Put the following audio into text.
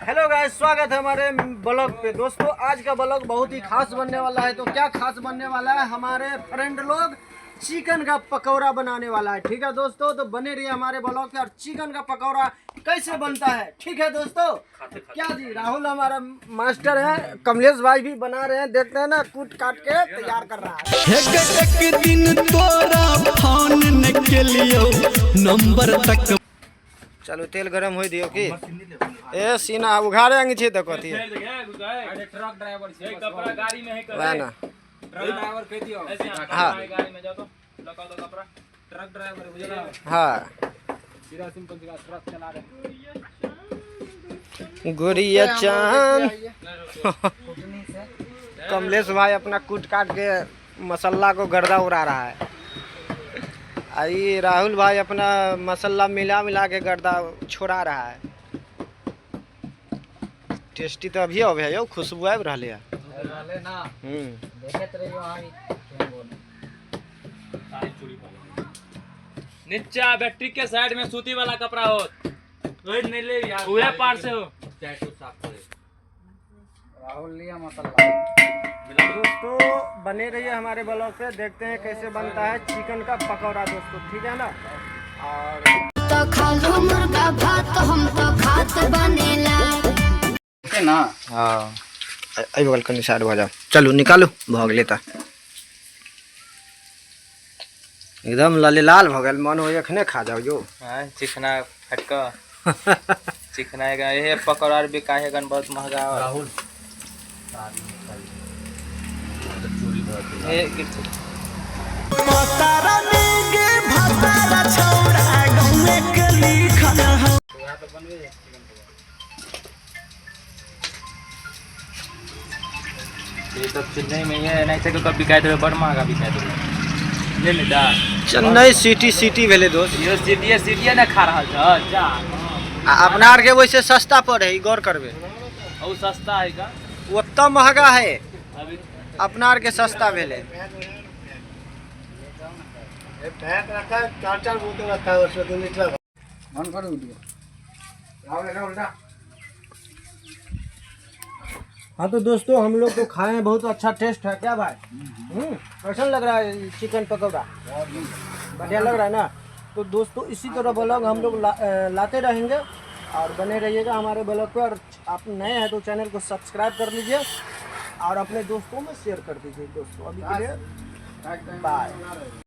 Hello guys, स्वागत है हमारे ब्लॉग पे। दोस्तों आज का ब्लॉग बहुत ही खास बनने वाला है। तो क्या खास बनने वाला है, हमारे फ्रेंड लोग चिकन का पकौड़ा बनाने वाला है। ठीक है दोस्तों, तो बने रहिए हमारे ब्लॉग पे। और चिकन का पकौड़ा कैसे बनता है, ठीक है दोस्तों। क्या जी, राहुल हमारा मास्टर है, कमलेश भाई भी बना रहे हैं। देखते हैं ना, कूट काट के तैयार कर रहा है। एक दिन तोरा फोन के लिए नंबर तक चलो तेल गरम हो दियो की ए सीना उघारे अंग छे त कथि ट्रक ड्राइवर छे कपड़ा गाड़ी में है वह ना ट्रक ड्राइवर कह दियो हां गाड़ी में जाओ तो लगा दो कपड़ा ट्रक ड्राइवर बुझला हां सीधा सिंपल सी ट्रक चला रहे गुड़िया चांद कमलेश भाई अपना कूट काट के मसाला को गर्दा उड़ा रहा है। आई राहुल भाई अपना मसाला मिला के गर्दा छोड़ा रहा है। टेस्टी तो अभी अब है यो, खुशबू आबि रहले है ना देखत रहियो हां नीचा बैटरी के साइड में सूती वाला कपड़ा हो ओए नहीं ले यार उहे पार से हो टैटू साफ करे राहुल लिया मसाला। दोस्तों बने रहिए हमारे ब्लॉग पे, देखते हैं कैसे बनता है चिकन का पकौड़ा दोस्तों, ठीक है ना। और तो खा लो मुर्गा भात, हम तो खात बनेला है ना। हां आई बगल कनी साइड हो जाओ, चलो निकालो भाग लेता। एकदम लाले लाल भ गेल, मन हो एखने खा जाओ जो। हां चिकना फटका चिकना का ये पकौड़ा भी काहे गन बहुत महंगा है राहुल ए पतारा नेगे भतारा छोड़ा गौए के लिखल हो। ये सब चेन्नई में है नहीं से कभी बिकाए तो बड़ महंगा बिकाए तो ले ले दा चेन्नई सिटी भेले दोस्त। ये सिटी ना खा रहा छ जा अपना आर के वैसे सस्ता पड़े है, गौर करबे। और सस्ता है का उतना महंगा है, अभी अपना आर के सस्ता भेले। हाँ तो दोस्तों हम लोग तो खाए हैं, बहुत अच्छा टेस्ट है। क्या भाई कैसा लग रहा है चिकन पकौड़ा? बढ़िया लग रहा है ना। तो दोस्तों इसी तरह ब्लॉग हम लोग लाते रहेंगे और बने रहिएगा हमारे ब्लॉग पे। और आप नए हैं तो चैनल को सब्सक्राइब कर लीजिए और अपने दोस्तों में शेयर कर दीजिए दोस्तों। अभी के लिए बाय।